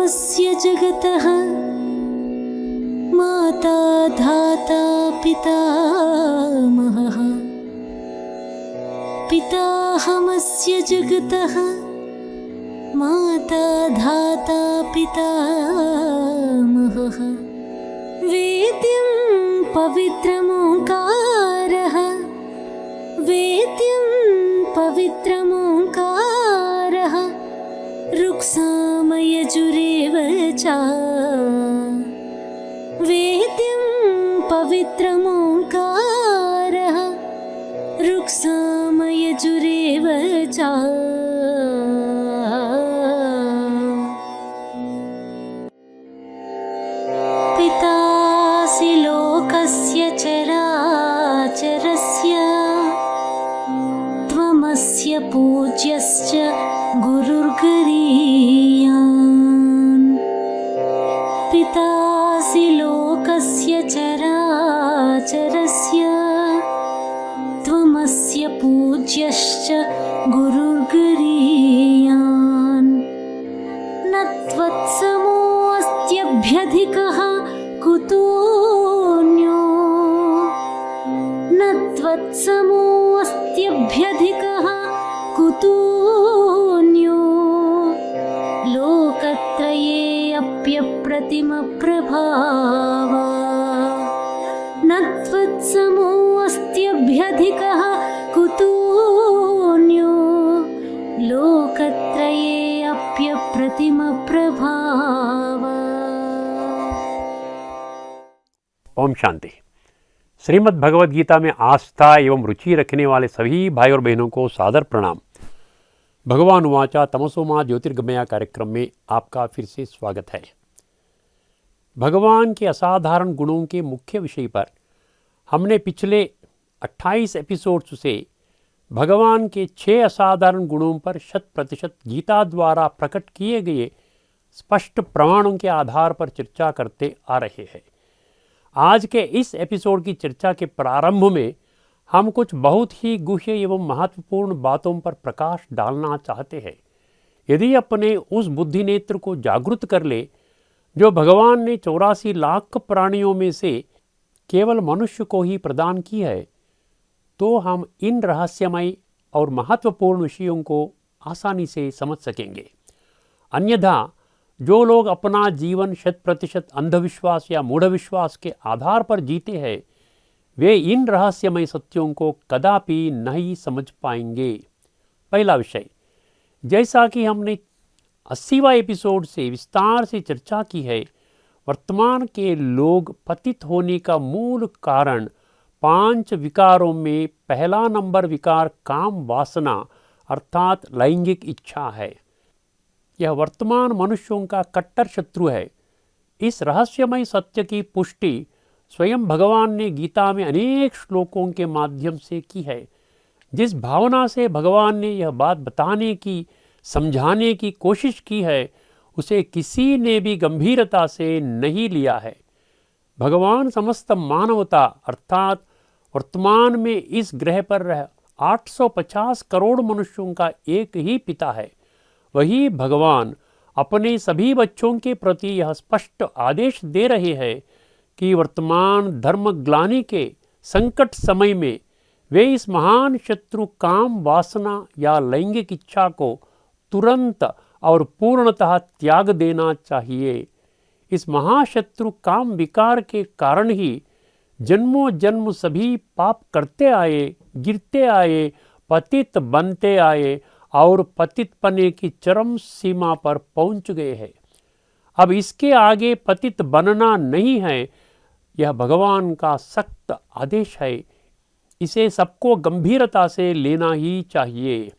पिताहमस्य जगतः माता धाता पितामहः। पिताहमस्य जगतः माता धाता पितामहः। वेद्यं पवित्रमोङ्कारः वेद्यं पवित्रमोङ्कारः ऋक्सामयजुरेव च। वेद्यं पवित्रमोङ्कारः ऋक्सामयजुरेव च। पितासि लोकस्य चराचरस्य त्वमस्य पूज्यश्च गुरुर्गरीयान्। पितासि लोकस्य चराचरस्य त्वमस्य पूज्यश्च गुरुर्गरीयान्। न त्वत्समोऽस्त्यभ्यधिकः कुतोऽन्यो न त्वत्समोऽस्त्यभ्यधिकः कुतोऽन्यो लोकत्रयेऽप्यप्रतिमप्रभाव। न त्वत्समोऽस्त्यभ्यधिकः कुतोऽन्यो लोकत्रयेऽप्यप्रतिमप्रभाव। ओम शांति। श्रीमद् भगवद गीता में आस्था एवं रुचि रखने वाले सभी भाई और बहनों को सादर प्रणाम। भगवान उवाचा तमसो मां ज्योतिर्गमया कार्यक्रम में आपका फिर से स्वागत है। भगवान के असाधारण गुणों के मुख्य विषय पर हमने पिछले 28 एपिसोड्स से भगवान के 6 असाधारण गुणों पर 100% गीता द्वारा प्रकट किए गए स्पष्ट प्रमाणों के आधार पर चर्चा करते आ रहे हैं। आज के इस एपिसोड की चर्चा के प्रारंभ में हम कुछ बहुत ही गुह्य एवं महत्वपूर्ण बातों पर प्रकाश डालना चाहते हैं। यदि अपने उस बुद्धि नेत्र को जागृत कर ले जो भगवान ने 84 लाख प्राणियों में से केवल मनुष्य को ही प्रदान की है, तो हम इन रहस्यमय और महत्वपूर्ण विषयों को आसानी से समझ सकेंगे। अन्यथा जो लोग अपना जीवन 100% अंधविश्वास या मूढ़ विश्वास के आधार पर जीते हैं, वे इन रहस्यमय सत्यों को कदापि नहीं समझ पाएंगे। पहला विषय, जैसा कि हमने 80वां एपिसोड से विस्तार से चर्चा की है, वर्तमान के लोग पतित होने का मूल कारण 5 विकारों में पहला नंबर विकार काम वासना अर्थात लैंगिक इच्छा है। यह वर्तमान मनुष्यों का कट्टर शत्रु है। इस रहस्यमय सत्य की पुष्टि स्वयं भगवान ने गीता में अनेक श्लोकों के माध्यम से की है। जिस भावना से भगवान ने यह बात बताने की, समझाने की कोशिश की है, उसे किसी ने भी गंभीरता से नहीं लिया है। भगवान समस्त मानवता अर्थात वर्तमान में इस ग्रह पर 850 करोड़ मनुष्यों का एक ही पिता है। वही भगवान अपने सभी बच्चों के प्रति यह स्पष्ट आदेश दे रहे हैं कि वर्तमान धर्मग्लानि के संकट समय में वे इस महान शत्रु काम वासना या लैंगिक इच्छा को तुरंत और पूर्णतः त्याग देना चाहिए। इस महाशत्रु काम विकार के कारण ही जन्मों जन्म सभी पाप करते आए, गिरते आए, पतित बनते आए और पतित पने की चरम सीमा पर पहुंच गए हैं। अब इसके आगे पतित बनना नहीं है, यह भगवान का सख्त आदेश है। इसे सबको गंभीरता से लेना ही चाहिए।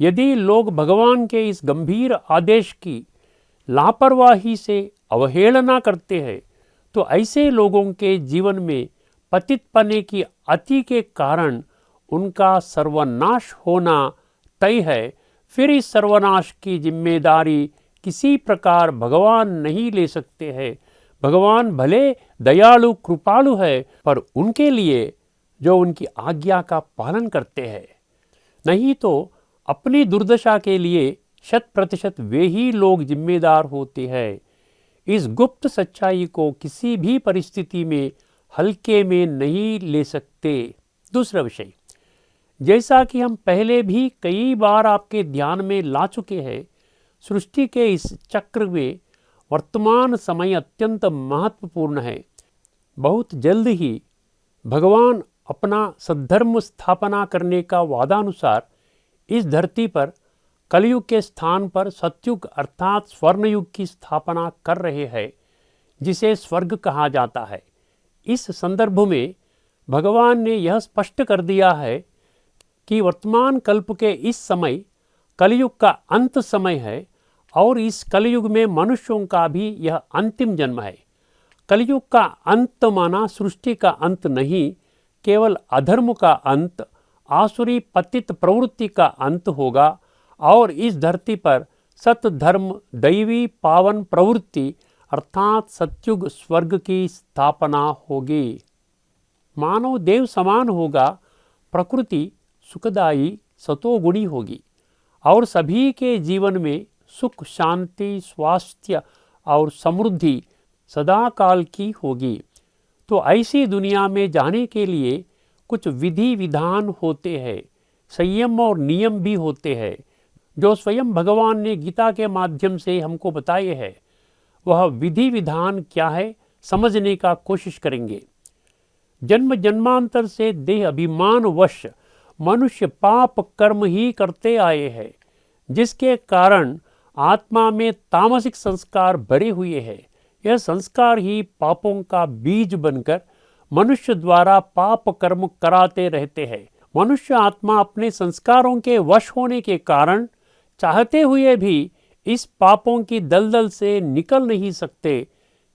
यदि लोग भगवान के इस गंभीर आदेश की लापरवाही से अवहेलना करते हैं, तो ऐसे लोगों के जीवन में पतित पने की अति के कारण उनका सर्वनाश होना तय है। फिर इस सर्वनाश की जिम्मेदारी किसी प्रकार भगवान नहीं ले सकते हैं। भगवान भले दयालु कृपालु है, पर उनके लिए जो उनकी आज्ञा का पालन करते हैं, नहीं तो अपनी दुर्दशा के लिए 100% वे ही लोग जिम्मेदार होते हैं। इस गुप्त सच्चाई को किसी भी परिस्थिति में हल्के में नहीं ले सकते। दूसरा विषय, जैसा कि हम पहले भी कई बार आपके ध्यान में ला चुके हैं, सृष्टि के इस चक्र में वर्तमान समय अत्यंत महत्वपूर्ण है। बहुत जल्द ही भगवान अपना सद्धर्म स्थापना करने का वादानुसार इस धरती पर कलयुग के स्थान पर सतयुग अर्थात स्वर्णयुग की स्थापना कर रहे हैं, जिसे स्वर्ग कहा जाता है। इस संदर्भ में भगवान ने यह स्पष्ट कर दिया है कि वर्तमान कल्प के इस समय कलयुग का अंत समय है और इस कलयुग में मनुष्यों का भी यह अंतिम जन्म है। कलयुग का अंत माना सृष्टि का अंत नहीं, केवल अधर्म का अंत, आसुरी पतित प्रवृत्ति का अंत होगा और इस धरती पर सत धर्म दैवी पावन प्रवृत्ति अर्थात सतयुग स्वर्ग की स्थापना होगी। मानव देव समान होगा, प्रकृति सुखदायी सतोगुणी होगी और सभी के जीवन में सुख शांति स्वास्थ्य और समृद्धि सदा काल की होगी। तो ऐसी दुनिया में जाने के लिए कुछ विधि विधान होते हैं, संयम और नियम भी होते हैं, जो स्वयं भगवान ने गीता के माध्यम से हमको बताए हैं। वह विधि विधान क्या है, समझने का कोशिश करेंगे। जन्म जन्मांतर से देह अभिमान वश मनुष्य पाप कर्म ही करते आए हैं, जिसके कारण आत्मा में तामसिक संस्कार भरे हुए हैं। यह संस्कार ही पापों का बीज बनकर मनुष्य द्वारा पाप कर्म कराते रहते हैं। मनुष्य आत्मा अपने संस्कारों के वश होने के कारण चाहते हुए भी इस पापों की दलदल से निकल नहीं सकते।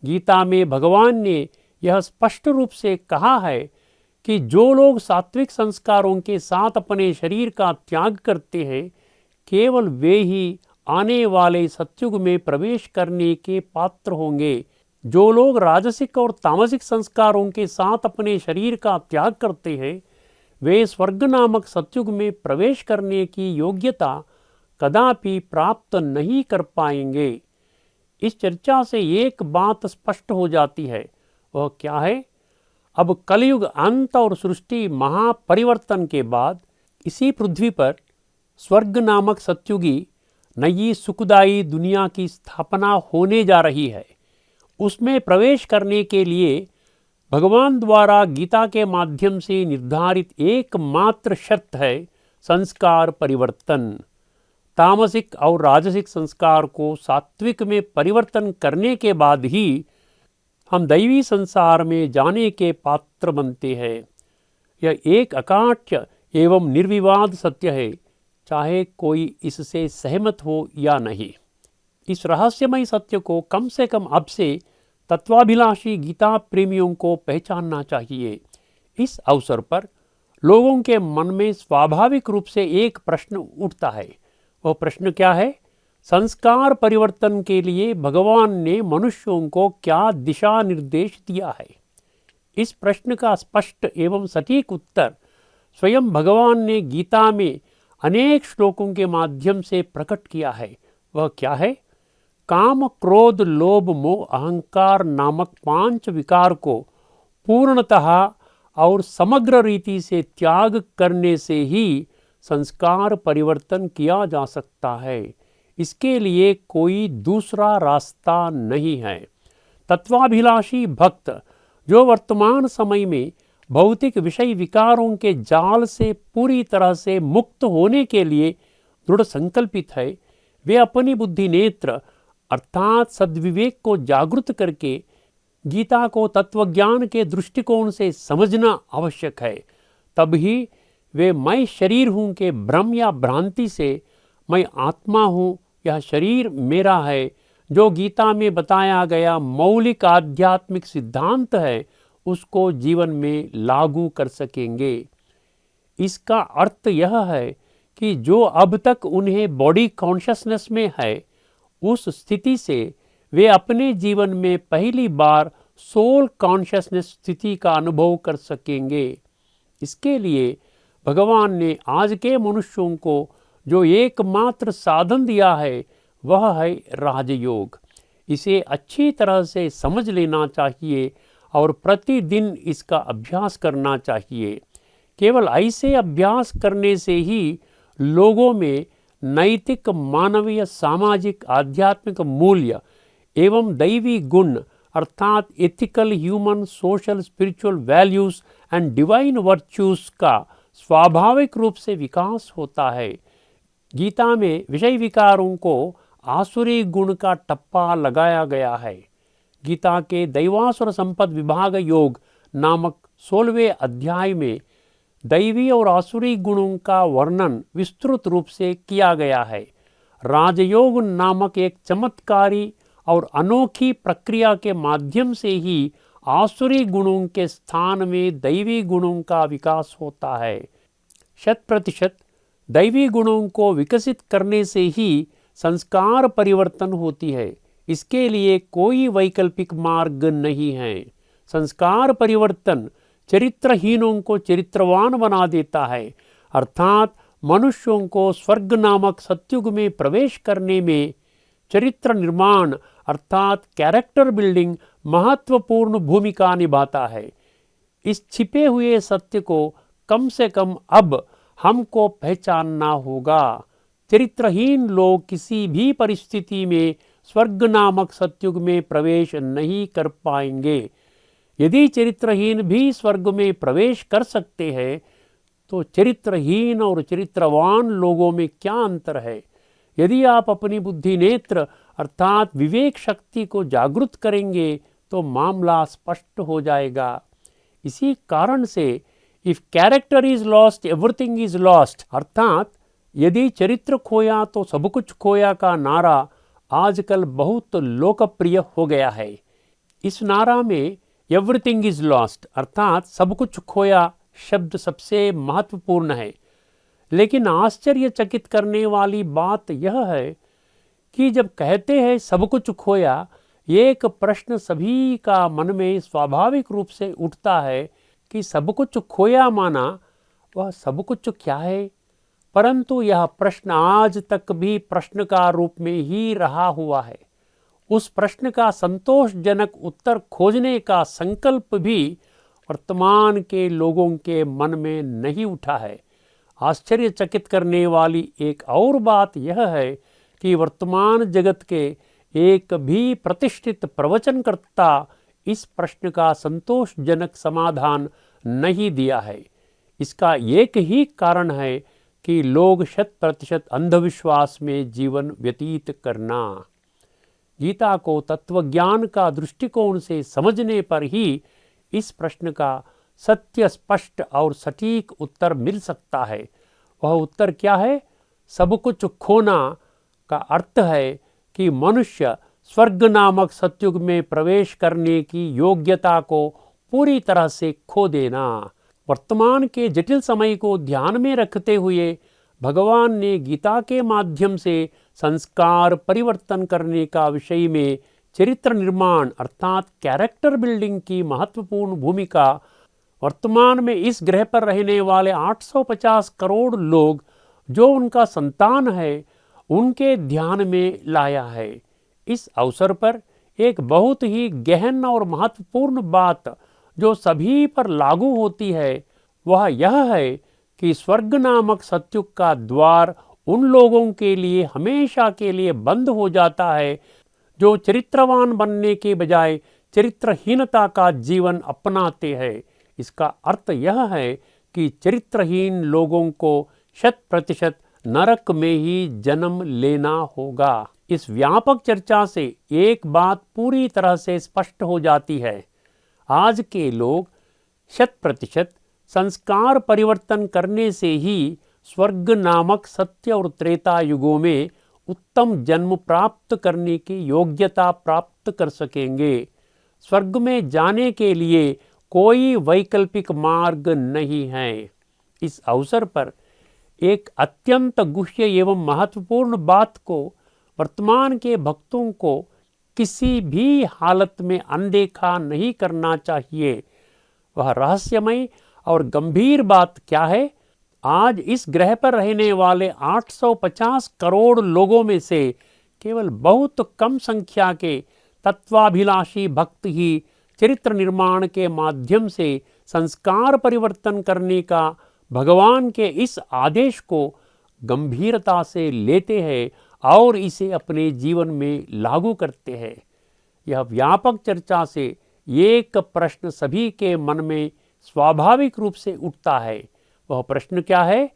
गीता में भगवान ने यह स्पष्ट रूप से कहा है कि जो लोग सात्विक संस्कारों के साथ अपने शरीर का त्याग करते हैं, केवल वे ही आने वाले सतयुग में प्रवेश करने के पात्र होंगे। जो लोग राजसिक और तामसिक संस्कारों के साथ अपने शरीर का त्याग करते हैं, वे स्वर्ग नामक सतयुग में प्रवेश करने की योग्यता कदापि प्राप्त नहीं कर पाएंगे। इस चर्चा से एक बात स्पष्ट हो जाती है, वह क्या है? अब कलयुग अंत और सृष्टि महापरिवर्तन के बाद इसी पृथ्वी पर स्वर्ग नामक सतयुगी नई सुखदायी दुनिया की स्थापना होने जा रही है। उसमें प्रवेश करने के लिए भगवान द्वारा गीता के माध्यम से निर्धारित एकमात्र शर्त है संस्कार परिवर्तन। तामसिक और राजसिक संस्कार को सात्विक में परिवर्तन करने के बाद ही हम दैवी संसार में जाने के पात्र बनते हैं। यह एक अकाट्य एवं निर्विवाद सत्य है, चाहे कोई इससे सहमत हो या नहीं। इस रहस्यमय सत्य को कम से कम अब से तत्वाभिलाषी गीता प्रेमियों को पहचानना चाहिए। इस अवसर पर लोगों के मन में स्वाभाविक रूप से एक प्रश्न उठता है। वह प्रश्न क्या है? संस्कार परिवर्तन के लिए भगवान ने मनुष्यों को क्या दिशा निर्देश दिया है? इस प्रश्न का स्पष्ट एवं सटीक उत्तर स्वयं भगवान ने गीता में अनेक श्लोकों के माध्यम से प्रकट किया है। वह क्या है? काम क्रोध लोभ मोह अहंकार नामक 5 विकार को पूर्णतः और समग्र रीति से त्याग करने से ही संस्कार परिवर्तन किया जा सकता है। इसके लिए कोई दूसरा रास्ता नहीं है। तत्वाभिलाषी भक्त जो वर्तमान समय में भौतिक विषय विकारों के जाल से पूरी तरह से मुक्त होने के लिए दृढ़ संकल्पित है, वे अपनी बुद्धि नेत्र अर्थात सद्विवेक को जागृत करके गीता को तत्वज्ञान के दृष्टिकोण से समझना आवश्यक है। तभी वे मैं शरीर हूँ के भ्रम या भ्रांति से मैं आत्मा हूँ, यह शरीर मेरा है, जो गीता में बताया गया मौलिक आध्यात्मिक सिद्धांत है, उसको जीवन में लागू कर सकेंगे। इसका अर्थ यह है कि जो अब तक उन्हें बॉडी कॉन्शियसनेस में है, उस स्थिति से वे अपने जीवन में पहली बार सोल कॉन्शियसनेस स्थिति का अनुभव कर सकेंगे। इसके लिए भगवान ने आज के मनुष्यों को जो एकमात्र साधन दिया है वह है राजयोग। इसे अच्छी तरह से समझ लेना चाहिए और प्रतिदिन इसका अभ्यास करना चाहिए। केवल ऐसे अभ्यास करने से ही लोगों में नैतिक, मानवीय, सामाजिक, आध्यात्मिक मूल्य एवं दैवी गुण अर्थात ethical, human, social, spiritual values and divine virtues का स्वाभाविक रूप से विकास होता है। गीता में विषय विकारों को आसुरी गुण का टप्पा लगाया गया है। गीता के दैवासुर संपद विभाग योग नामक 16वें अध्याय में दैवी और आसुरी गुणों का वर्णन विस्तृत रूप से किया गया है। राजयोग नामक एक चमत्कारी और अनोखी प्रक्रिया के माध्यम से ही आसुरी गुणों के स्थान में दैवी गुणों का विकास होता है। 100% दैवी गुणों को विकसित करने से ही संस्कार परिवर्तन होती है। इसके लिए कोई वैकल्पिक मार्ग नहीं है। संस्कार परिवर्तन चरित्रहीनों को चरित्रवान बना देता है, अर्थात मनुष्यों को स्वर्ग नामक सत्युग में प्रवेश करने में चरित्र निर्माण अर्थात कैरेक्टर बिल्डिंग महत्वपूर्ण भूमिका निभाता है। इस छिपे हुए सत्य को कम से कम अब हमको पहचानना होगा। चरित्रहीन लोग किसी भी परिस्थिति में स्वर्ग नामक सत्युग में प्रवेश नहीं कर पाएंगे। यदि चरित्रहीन भी स्वर्ग में प्रवेश कर सकते हैं तो चरित्रहीन और चरित्रवान लोगों में क्या अंतर है? यदि आप अपनी बुद्धि नेत्र अर्थात विवेक शक्ति को जागृत करेंगे तो मामला स्पष्ट हो जाएगा। इसी कारण से if character is lost everything is lost अर्थात यदि चरित्र खोया तो सब कुछ खोया का नारा आजकल बहुत लोकप्रिय हो गया है। इस नारा में एवरीथिंग इज लॉस्ट अर्थात सब कुछ खोया शब्द सबसे महत्वपूर्ण है। लेकिन आश्चर्यचकित करने वाली बात यह है कि जब कहते हैं सब कुछ खोया, एक प्रश्न सभी का मन में स्वाभाविक रूप से उठता है कि सब कुछ खोया माना वह सब कुछ क्या है? परंतु यह प्रश्न आज तक भी प्रश्न का रूप में ही रहा हुआ है। उस प्रश्न का संतोषजनक उत्तर खोजने का संकल्प भी वर्तमान के लोगों के मन में नहीं उठा है। आश्चर्यचकित करने वाली एक और बात यह है कि वर्तमान जगत के एक भी प्रतिष्ठित प्रवचनकर्ता इस प्रश्न का संतोषजनक समाधान नहीं दिया है। इसका एक ही कारण है कि लोग 100% अंधविश्वास में जीवन व्यतीत करना। गीता को तत्वज्ञान का दृष्टिकोण से समझने पर ही इस प्रश्न का सत्य, स्पष्ट और सटीक उत्तर मिल सकता है। वह उत्तर क्या है? सब कुछ खोना का अर्थ है कि मनुष्य स्वर्ग नामक सत्युग में प्रवेश करने की योग्यता को पूरी तरह से खो देना। वर्तमान के जटिल समय को ध्यान में रखते हुए भगवान ने गीता के माध्यम से संस्कार परिवर्तन करने का विषय में चरित्र निर्माण अर्थात कैरेक्टर बिल्डिंग की महत्वपूर्ण भूमिका वर्तमान में इस ग्रह पर रहने वाले 850 करोड़ लोग जो उनका संतान है उनके ध्यान में लाया है। इस अवसर पर एक बहुत ही गहन और महत्वपूर्ण बात जो सभी पर लागू होती है वह यह है कि स्वर्ग नामक सत्युग का द्वार उन लोगों के लिए हमेशा के लिए बंद हो जाता है जो चरित्रवान बनने के बजाय चरित्रहीनता का जीवन अपनाते हैं। इसका अर्थ यह है कि चरित्रहीन लोगों को 100% नरक में ही जन्म लेना होगा। इस व्यापक चर्चा से एक बात पूरी तरह से स्पष्ट हो जाती है। आज के लोग 100% संस्कार परिवर्तन करने से ही स्वर्ग नामक सत्य और त्रेता युगों में उत्तम जन्म प्राप्त करने की योग्यता प्राप्त कर सकेंगे। स्वर्ग में जाने के लिए कोई वैकल्पिक मार्ग नहीं है। इस अवसर पर एक अत्यंत गुह्य एवं महत्वपूर्ण बात को वर्तमान के भक्तों को किसी भी हालत में अनदेखा नहीं करना चाहिए। वह रहस्यमय और गंभीर बात क्या है? आज इस ग्रह पर रहने वाले 850 करोड़ लोगों में से केवल बहुत कम संख्या के तत्वाभिलाषी भक्त ही चरित्र निर्माण के माध्यम से संस्कार परिवर्तन करने का भगवान के इस आदेश को गंभीरता से लेते हैं और इसे अपने जीवन में लागू करते हैं। यह व्यापक चर्चा से एक प्रश्न सभी के मन में स्वाभाविक रूप से उठता है। वह प्रश्न क्या है?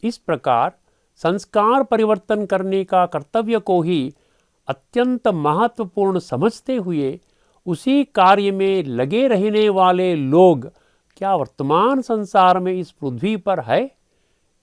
इस प्रकार संस्कार परिवर्तन करने का कर्तव्य को ही अत्यंत महत्वपूर्ण समझते हुए उसी कार्य में लगे रहने वाले लोग क्या वर्तमान संसार में इस पृथ्वी पर है?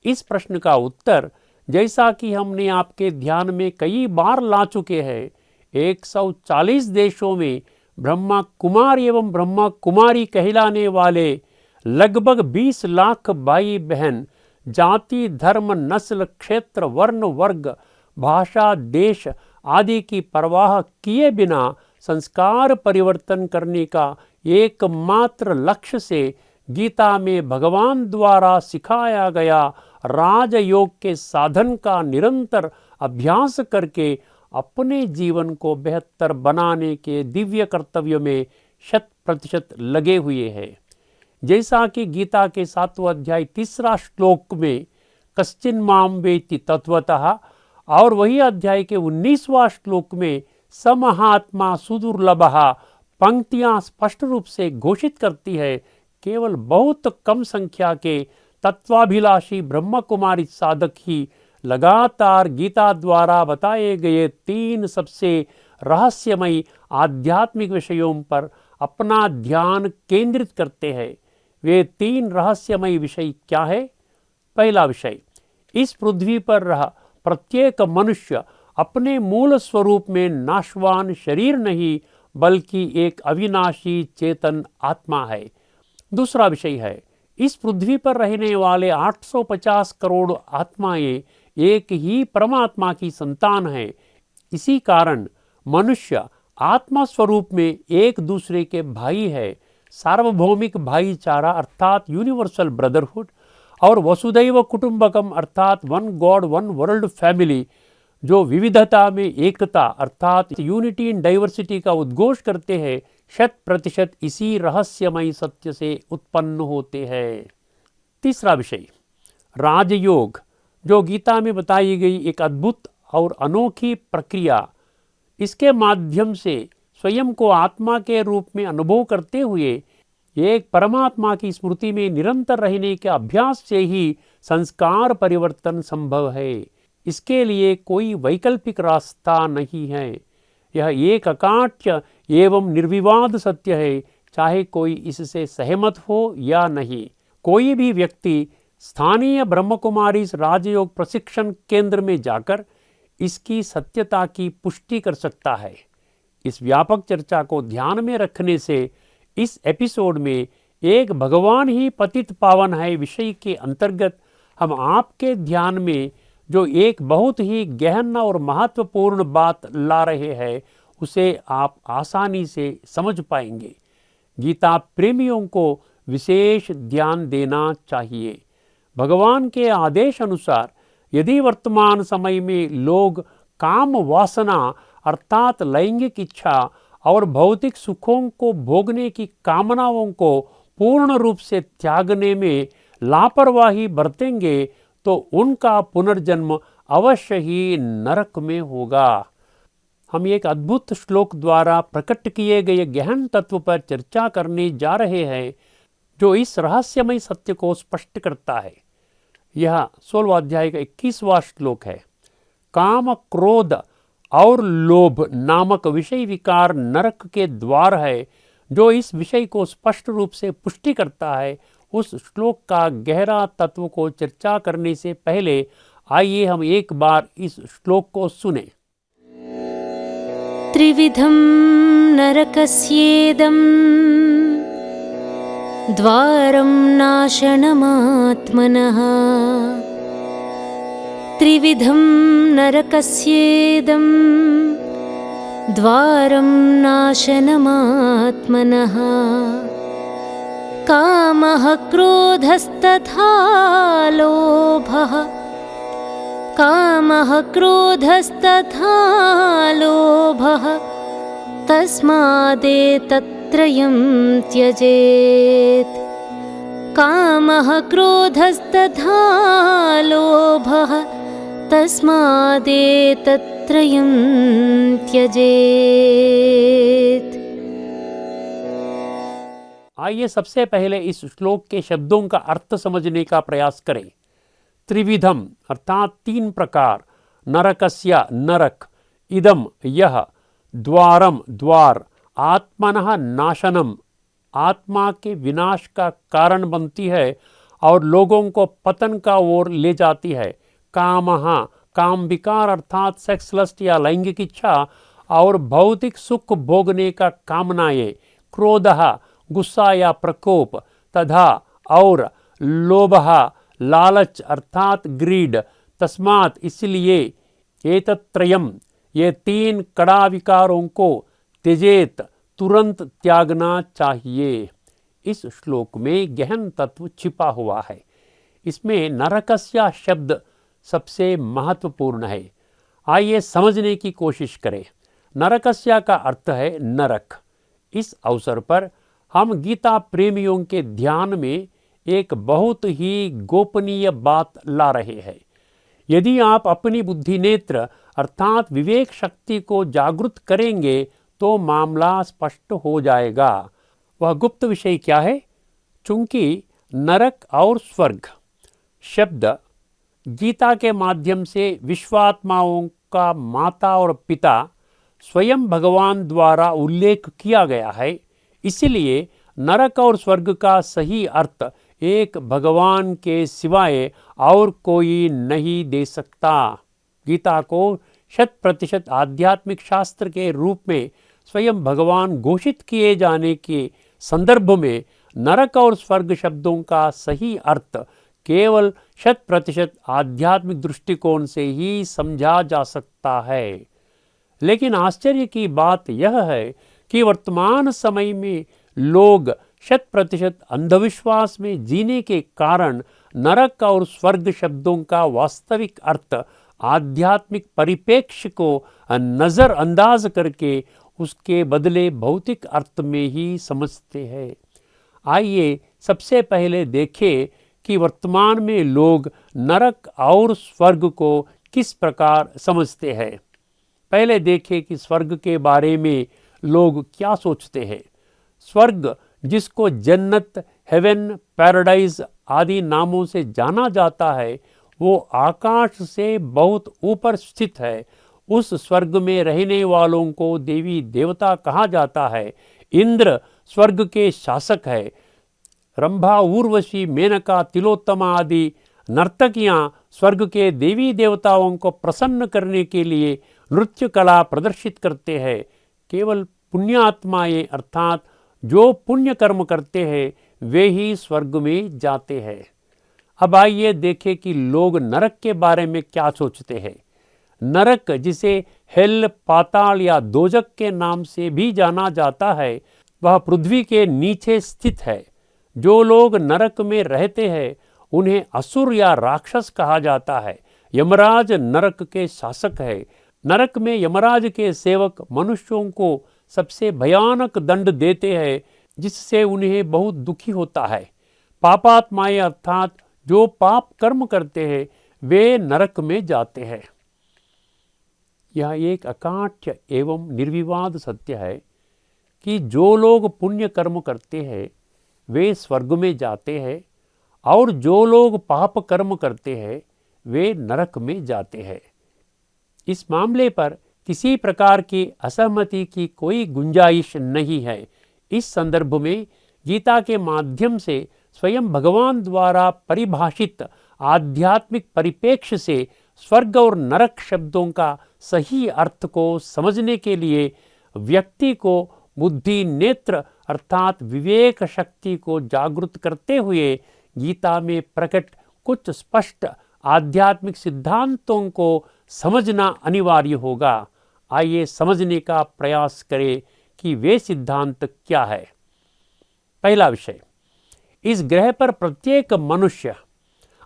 इस प्रश्न का उत्तर, जैसा कि हमने आपके ध्यान में कई बार ला चुके हैं, 140 देशों में ब्रह्मा कुमार एवं ब्रह्मा कुमारी कहलाने वाले लगभग 20 लाख भाई बहन जाति धर्म नस्ल क्षेत्र वर्ण वर्ग भाषा देश आदि की परवाह किए बिना संस्कार परिवर्तन करने का एकमात्र लक्ष्य से गीता में भगवान द्वारा सिखाया गया राजयोग के साधन का निरंतर अभ्यास करके अपने जीवन को बेहतर बनाने के दिव्य कर्तव्य में 100% लगे हुए हैं। जैसा कि गीता के 7वें अध्याय 3 श्लोक में कश्चिन माम वेति तत्वतः और वही अध्याय के 19वां श्लोक में समहात्मा सुदुर्लभः पंक्तियां स्पष्ट रूप से घोषित करती है, केवल बहुत कम संख्या के तत्वाभिलाषी ब्रह्म कुमारी साधक ही लगातार गीता द्वारा बताए गए 3 सबसे रहस्यमयी आध्यात्मिक विषयों पर अपना ध्यान केंद्रित करते हैं। वे 3 रहस्यमयी विषय क्या है? पहला विषय, इस पृथ्वी पर रह प्रत्येक मनुष्य अपने मूल स्वरूप में नाशवान शरीर नहीं बल्कि एक अविनाशी चेतन आत्मा है। दूसरा विषय है, इस पृथ्वी पर रहने वाले 850 करोड़ आत्माएं एक ही परमात्मा की संतान है। इसी कारण मनुष्य आत्मा स्वरूप में एक दूसरे के भाई है। सार्वभौमिक भाईचारा अर्थात यूनिवर्सल ब्रदरहुड और वसुदैव कुटुंबकम अर्थात one God one world family जो विविधता में एकता अर्थात यूनिटी इन डाइवर्सिटी का उद्घोष करते हैं, 100% इसी रहस्यमय सत्य से उत्पन्न होते हैं। तीसरा विषय, राजयोग, जो गीता में बताई गई एक अद्भुत और अनोखी प्रक्रिया। इसके माध्यम से स्वयं को आत्मा के रूप में अनुभव करते हुए एक परमात्मा की स्मृति में निरंतर रहने के अभ्यास से ही संस्कार परिवर्तन संभव है। इसके लिए कोई वैकल्पिक रास्ता नहीं है। यह एक अकाट्य एवं निर्विवाद सत्य है, चाहे कोई इससे सहमत हो या नहीं। कोई भी व्यक्ति स्थानीय ब्रह्मकुमारी राजयोग प्रशिक्षण केंद्र में जाकर इसकी सत्यता की पुष्टि कर सकता है। इस व्यापक चर्चा को ध्यान में रखने से इस एपिसोड में एक भगवान ही पतित पावन है विषय के अंतर्गत हम आपके ध्यान में जो एक बहुत ही गहन और महत्वपूर्ण बात ला रहे हैं उसे आप आसानी से समझ पाएंगे। गीता प्रेमियों को विशेष ध्यान देना चाहिए। भगवान के आदेश अनुसार यदि वर्तमान समय में लोग काम वासना अर्थात लैंगिक इच्छा और भौतिक सुखों को भोगने की कामनाओं को पूर्ण रूप से त्यागने में लापरवाही बरतेंगे तो उनका पुनर्जन्म अवश्य ही नरक में होगा। हम एक अद्भुत श्लोक द्वारा प्रकट किए गए गहन तत्व पर चर्चा करने जा रहे हैं जो इस रहस्यमय सत्य को स्पष्ट करता है। यह 16वां अध्याय का 21वां श्लोक है। काम क्रोध और लोभ नामक विषय विकार नरक के द्वार है। जो इस विषय को स्पष्ट रूप से पुष्टि करता है उस श्लोक का गहरा तत्व को चर्चा करने से पहले आइए हम एक बार इस श्लोक को सुने। त्रिविधं नरकस्येदं द्वारं नाशनमात्मनः त्रिविधं नरकस्येदं द्वारं नाशनमात्मनः कामः क्रोधस्तथा लोभः कामः क्रोधस्तथा लोभः तस्मादेतत्त्रयं त्यजेत् कामः क्रोधस्तथा लोभः तस्मादेतत्त्रयं त्यजेत्। आइए सबसे पहले इस श्लोक के शब्दों का अर्थ समझने का प्रयास करें। त्रिविधम अर्थात तीन प्रकार, नरकस्य नरक, इदम यह, द्वारम द्वार, आत्मनः नाशनम आत्मा के विनाश का कारण बनती है और लोगों को पतन का ओर ले जाती है। कामः काम विकार अर्थात सेक्स लस्ट या लैंगिक इच्छा और भौतिक सुख भोगने का कामनाएं। क्रोधः गुस्सा या प्रकोप, तथा और लोभः लालच अर्थात ग्रीड। तस्मात् इसलिए एतत्त्रयम् ये तीन कड़ा विकारों को त्यजेत तुरंत त्यागना चाहिए। इस श्लोक में गहन तत्व छिपा हुआ है। इसमें नरकस्य शब्द सबसे महत्वपूर्ण है। आइए समझने की कोशिश करें। नरकस्य का अर्थ है नरक। इस अवसर पर हम गीता प्रेमियों के ध्यान में एक बहुत ही गोपनीय बात ला रहे हैं। यदि आप अपनी बुद्धि नेत्र अर्थात विवेक शक्ति को जागृत करेंगे तो मामला स्पष्ट हो जाएगा। वह गुप्त विषय क्या है? चूंकि नरक और स्वर्ग शब्द गीता के माध्यम से विश्वात्माओं का माता और पिता स्वयं भगवान द्वारा उल्लेख किया गया है, इसलिए नरक और स्वर्ग का सही अर्थ एक भगवान के सिवाय और कोई नहीं दे सकता। गीता को 100% आध्यात्मिक शास्त्र के रूप में स्वयं भगवान घोषित किए जाने के संदर्भ में नरक और स्वर्ग शब्दों का सही अर्थ केवल 100% आध्यात्मिक दृष्टिकोण से ही समझा जा सकता है। लेकिन आश्चर्य की बात यह है कि वर्तमान समय में लोग 100% अंधविश्वास में जीने के कारण नरक और स्वर्ग शब्दों का वास्तविक अर्थ आध्यात्मिक परिप्रेक्ष्य को नज़रअंदाज करके उसके बदले भौतिक अर्थ में ही समझते हैं। आइए सबसे पहले देखें कि वर्तमान में लोग नरक और स्वर्ग को किस प्रकार समझते हैं। पहले देखें कि स्वर्ग के बारे में लोग क्या सोचते हैं। स्वर्ग जिसको जन्नत, हेवन, पैराडाइज आदि नामों से जाना जाता है, वो आकाश से बहुत ऊपर स्थित है। उस स्वर्ग में रहने वालों को देवी देवता कहा जाता है। इंद्र स्वर्ग के शासक है। रंभा, उर्वशी, मेनका, तिलोत्तमा आदि नर्तकियां स्वर्ग के देवी देवताओं को प्रसन्न करने के लिए नृत्य कला प्रदर्शित करते हैं। केवल पुण्यात्माएं अर्थात जो पुण्य कर्म करते हैं वे ही स्वर्ग में जाते हैं। अब आइए देखें कि लोग नरक के बारे में क्या सोचते हैं। नरक जिसे हेल, पाताल या दोजक के नाम से भी जाना जाता है, वह पृथ्वी के नीचे स्थित है। जो लोग नरक में रहते हैं उन्हें असुर या राक्षस कहा जाता है। यमराज नरक के शासक है। नरक में यमराज के सेवक मनुष्यों को सबसे भयानक दंड देते हैं, जिससे उन्हें बहुत दुखी होता है। पापात्माएं अर्थात जो पाप कर्म करते हैं वे नरक में जाते हैं। यह एक अकाट्य एवं निर्विवाद सत्य है कि जो लोग पुण्य कर्म करते हैं वे स्वर्ग में जाते हैं और जो लोग पाप कर्म करते हैं वे नरक में जाते हैं। इस मामले पर किसी प्रकार की असहमति की कोई गुंजाइश नहीं है। इस संदर्भ में गीता के माध्यम से स्वयं भगवान द्वारा परिभाषित आध्यात्मिक परिप्रेक्ष्य से स्वर्ग और नरक शब्दों का सही अर्थ को समझने के लिए व्यक्ति को बुद्धि नेत्र अर्थात विवेक शक्ति को जागृत करते हुए गीता में प्रकट कुछ स्पष्ट आध्यात्मिक सिद्धांतों को समझना अनिवार्य होगा। आइए समझने का प्रयास करें कि वे सिद्धांत क्या है। पहला विषय, इस ग्रह पर प्रत्येक मनुष्य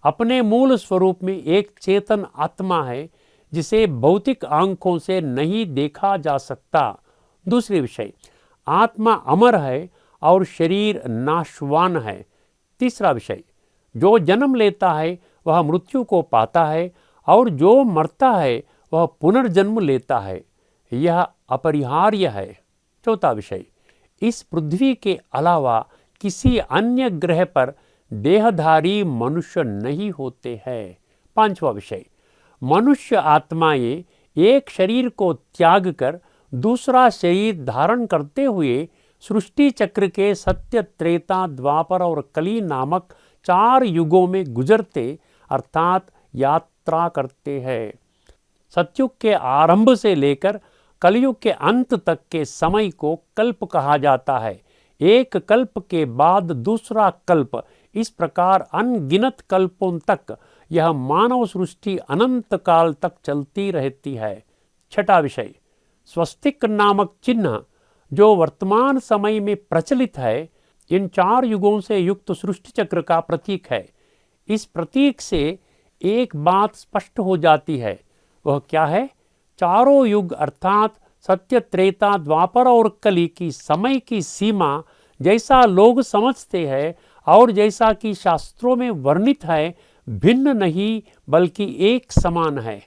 अपने मूल स्वरूप में एक चेतन आत्मा है जिसे भौतिक आंखों से नहीं देखा जा सकता। दूसरे विषय, आत्मा अमर है और शरीर नाशवान है। तीसरा विषय, जो जन्म लेता है वह मृत्यु को पाता है और जो मरता है वह पुनर्जन्म लेता है, यह अपरिहार्य है। चौथा विषय, इस पृथ्वी के अलावा किसी अन्य ग्रह पर देहधारी मनुष्य नहीं होते हैं। पांचवा विषय, मनुष्य आत्माएं एक शरीर को त्याग कर दूसरा शरीर धारण करते हुए सृष्टि चक्र के सत्य, त्रेता, द्वापर और कली नामक 4 युगों में गुजरते अर्थात यात्रा करते हैं। सतयुग के आरंभ से लेकर कलयुग के अंत तक के समय को कल्प कहा जाता है। एक कल्प के बाद दूसरा कल्प, इस प्रकार अनगिनत कल्पों तक यह मानव सृष्टि अनंत काल तक चलती रहती है। छठा विषय, स्वस्तिक नामक चिन्ह जो वर्तमान समय में प्रचलित है, इन 4 युगों से युक्त सृष्टि चक्र का प्रतीक है। इस प्रतीक से एक बात स्पष्ट हो जाती है, वह क्या है? चारों युग अर्थात सत्य, त्रेता, द्वापर और कली की समय की सीमा जैसा लोग समझते हैं और जैसा कि शास्त्रों में वर्णित है, भिन्न नहीं बल्कि एक समान है।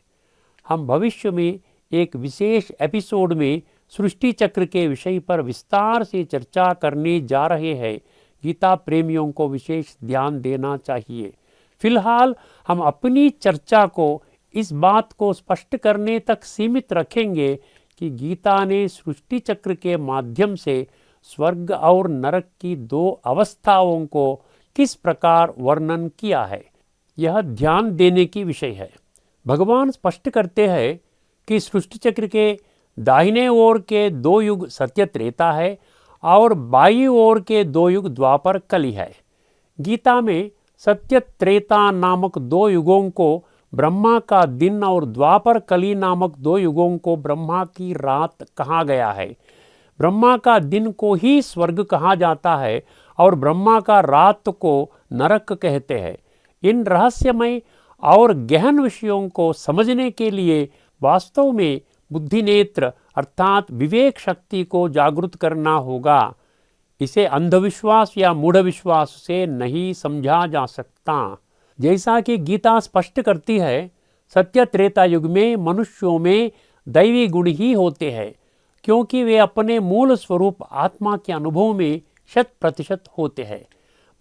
हम भविष्य में एक विशेष एपिसोड में सृष्टि चक्र के विषय पर विस्तार से चर्चा करने जा रहे हैं। गीता प्रेमियों को विशेष ध्यान देना चाहिए। फिलहाल हम अपनी चर्चा को इस बात को स्पष्ट करने तक सीमित रखेंगे कि गीता ने सृष्टि चक्र के माध्यम से स्वर्ग और नरक की 2 अवस्थाओं को किस प्रकार वर्णन किया है, यह ध्यान देने की विषय है। भगवान स्पष्ट करते हैं कि सृष्टि चक्र के दाहिने ओर के 2 युग सत्य, त्रेता है और बाईं ओर के 2 युग द्वापर, कली है। गीता में सत्य, त्रेता नामक 2 युगों को ब्रह्मा का दिन और द्वापर, कली नामक 2 युगों को ब्रह्मा की रात कहा गया है। ब्रह्मा का दिन को ही स्वर्ग कहा जाता है और ब्रह्मा का रात को नरक कहते हैं। इन रहस्यमय और गहन विषयों को समझने के लिए वास्तव में बुद्धि नेत्र अर्थात विवेक शक्ति को जागृत करना होगा। इसे अंधविश्वास या मूढ़ विश्वास से नहीं समझा जा सकता। जैसा कि गीता स्पष्ट करती है, सत्य त्रेता युग में मनुष्यों में दैवी गुण ही होते हैं, क्योंकि वे अपने मूल स्वरूप आत्मा के अनुभव में 100% होते हैं।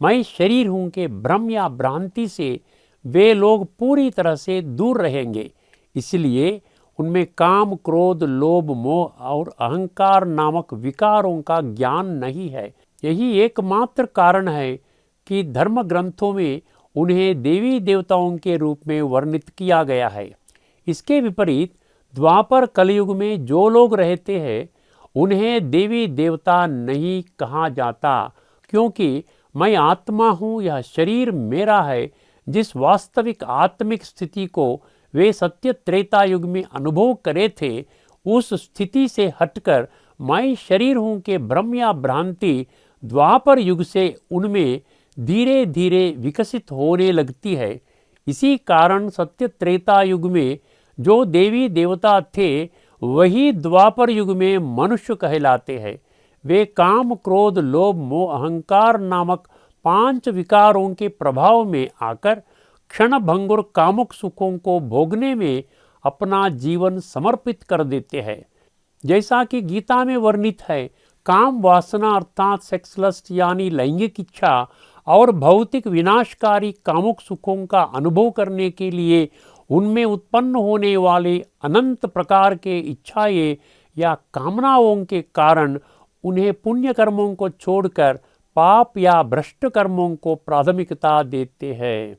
मैं शरीर हूँ के भ्रम या भ्रांति से वे लोग पूरी तरह से दूर रहेंगे। इसलिए उनमें काम, क्रोध, लोभ, मोह और अहंकार नामक विकारों का ज्ञान नहीं है। यही एकमात्र कारण है कि धर्म ग्रंथों में उन्हें देवी देवताओं के रूप में वर्णित किया गया है। इसके विपरीत द्वापर कलयुग में जो लोग रहते हैं उन्हें देवी देवता नहीं कहा जाता, क्योंकि मैं आत्मा हूँ, यह शरीर मेरा है। जिस वास्तविक आत्मिक स्थिति को वे सत्य त्रेता युग में अनुभव करे थे, उस स्थिति से हटकर मैं शरीर हूँ के भ्रम या भ्रांति द्वापर युग से उनमें धीरे धीरे विकसित होने लगती है। इसी कारण सत्य त्रेता युग में जो देवी देवता थे वही द्वापर युग में मनुष्य कहलाते हैं। वे काम, क्रोध, लोभ, मोह, अहंकार नामक 5 विकारों के प्रभाव में आकर क्षण भंगुर कामुक सुखों को भोगने में अपना जीवन समर्पित कर देते हैं। जैसा कि गीता में वर्णित है, काम वासना अर्थात सेक्स लस्ट यानी लैंगिक इच्छा और भौतिक विनाशकारी कामुक सुखों का अनुभव करने के लिए उनमें उत्पन्न होने वाले अनंत प्रकार के इच्छाएं या कामनाओं के कारण उन्हें पुण्य कर्मों को छोड़कर पाप या भ्रष्ट कर्मों को प्राथमिकता देते हैं।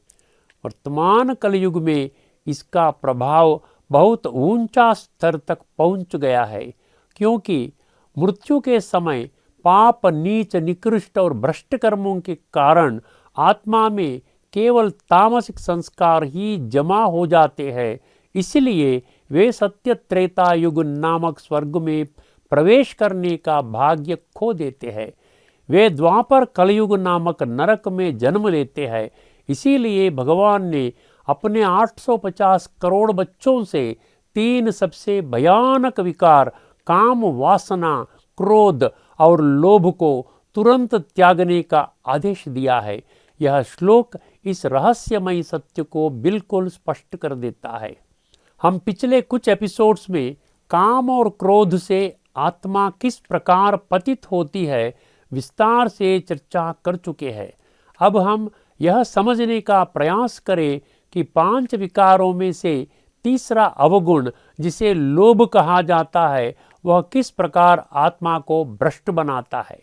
वर्तमान कलयुग में इसका प्रभाव बहुत ऊंचा स्तर तक पहुंच गया है, क्योंकि मृत्यु के समय पाप, नीच, निकृष्ट और भ्रष्ट कर्मों के कारण आत्मा में केवल तामसिक संस्कार ही जमा हो जाते हैं। इसलिए वे सत्य त्रेता युग नामक स्वर्ग में प्रवेश करने का भाग्य खो देते हैं। वे द्वापर कलयुग नामक नरक में जन्म लेते हैं। इसीलिए भगवान ने अपने 850 करोड़ बच्चों से 3 सबसे भयानक विकार काम, वासना, क्रोध और लोभ को तुरंत त्यागने का आदेश दिया है। यह श्लोक इस रहस्यमयी सत्य को बिल्कुल स्पष्ट कर देता है। हम पिछले कुछ एपिसोड्स में काम और क्रोध से आत्मा किस प्रकार पतित होती है विस्तार से चर्चा कर चुके हैं। अब हम यह समझने का प्रयास करें कि 5 विकारों में से तीसरा अवगुण, जिसे लोभ कहा जाता है, वह किस प्रकार आत्मा को भ्रष्ट बनाता है।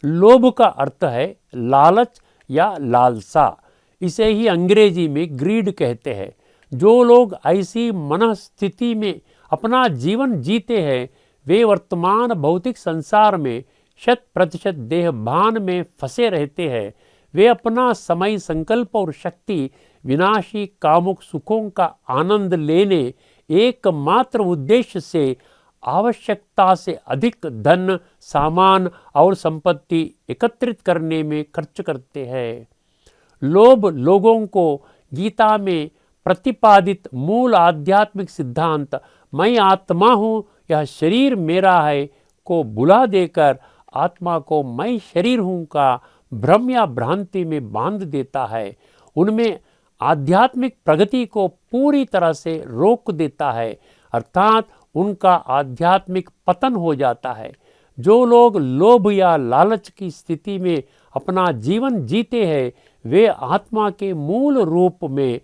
लोभ का अर्थ है लालच या लालसा। इसे ही अंग्रेजी में ग्रीड कहते हैं। जो लोग ऐसी मनस्थिति में अपना जीवन जीते हैं, वे वर्तमान भौतिक संसार में 100% देहभान में फंसे रहते हैं। वे अपना समय, संकल्प और शक्ति विनाशी कामुक सुखों का आनंद लेने एकमात्र उद्देश्य से आवश्यकता से अधिक धन, सामान और संपत्ति एकत्रित करने में खर्च करते हैं। लोभ लोगों को गीता में प्रतिपादित मूल आध्यात्मिक सिद्धांत मैं आत्मा हूँ, यह शरीर मेरा है को भुला देकर आत्मा को मैं शरीर हूँ का भ्रम या भ्रांति में बांध देता है। उनमें आध्यात्मिक प्रगति को पूरी तरह से रोक देता है, अर्थात उनका आध्यात्मिक पतन हो जाता है। जो लोग लोभ या लालच की स्थिति में अपना जीवन जीते हैं, वे आत्मा के मूल रूप में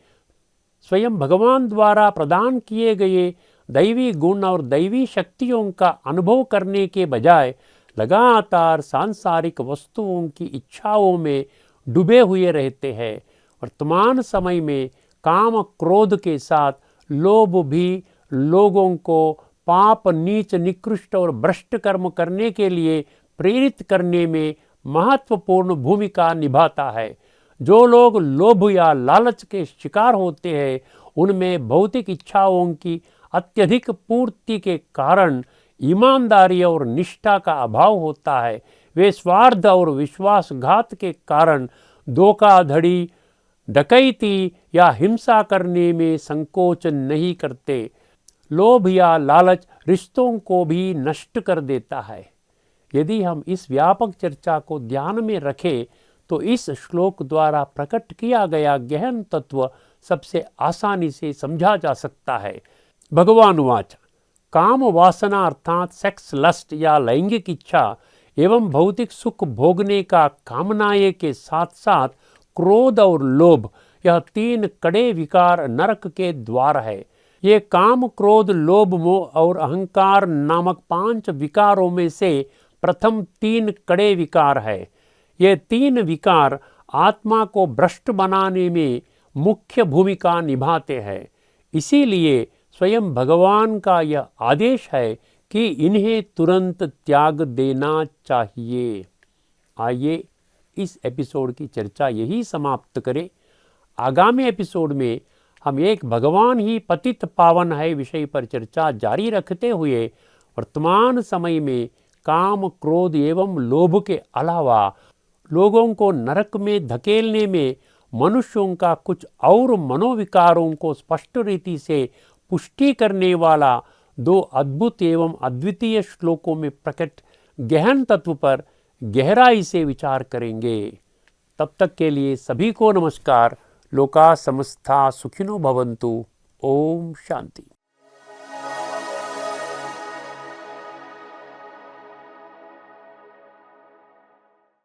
स्वयं भगवान द्वारा प्रदान किए गए दैवी गुण और दैवी शक्तियों का अनुभव करने के बजाय लगातार सांसारिक वस्तुओं की इच्छाओं में डूबे हुए रहते हैं। वर्तमान समय में काम, क्रोध के साथ लोभ भी लोगों को पाप, नीच, निकृष्ट और भ्रष्ट कर्म करने के लिए प्रेरित करने में महत्वपूर्ण भूमिका निभाता है। जो लोग लोभ या लालच के शिकार होते हैं, उनमें भौतिक इच्छाओं की अत्यधिक पूर्ति के कारण ईमानदारी और निष्ठा का अभाव होता है। वे स्वार्थ और विश्वासघात के कारण धोखाधड़ी, डकैती या हिंसा करने में संकोच नहीं करते। लोभ या लालच रिश्तों को भी नष्ट कर देता है। यदि हम इस व्यापक चर्चा को ध्यान में रखें तो इस श्लोक द्वारा प्रकट किया गया गहन तत्व सबसे आसानी से समझा जा सकता है। भगवान वाच, काम वासना अर्थात सेक्स लस्ट या लैंगिक इच्छा एवं भौतिक सुख भोगने का कामनाएं के साथ साथ क्रोध और लोभ, यह 3 कड़े विकार नरक के द्वार है। ये काम, क्रोध, लोभ, मोह और अहंकार नामक 5 विकारों में से प्रथम 3 कड़े विकार है। ये 3 विकार आत्मा को भ्रष्ट बनाने में मुख्य भूमिका निभाते हैं। इसीलिए स्वयं भगवान का यह आदेश है कि इन्हें तुरंत त्याग देना चाहिए। आइए इस एपिसोड की चर्चा यही समाप्त करें। आगामी एपिसोड में हम एक भगवान ही पतित पावन है विषय पर चर्चा जारी रखते हुए वर्तमान समय में काम, क्रोध एवं लोभ के अलावा लोगों को नरक में धकेलने में मनुष्यों का कुछ और मनोविकारों को स्पष्ट रीति से पुष्टि करने वाला 2 अद्भुत एवं अद्वितीय श्लोकों में प्रकट गहन तत्व पर गहराई से विचार करेंगे। तब तक के लिए सभी को नमस्कार। लोका समस्ता सुखिनो भवन्तु। ओम शांति।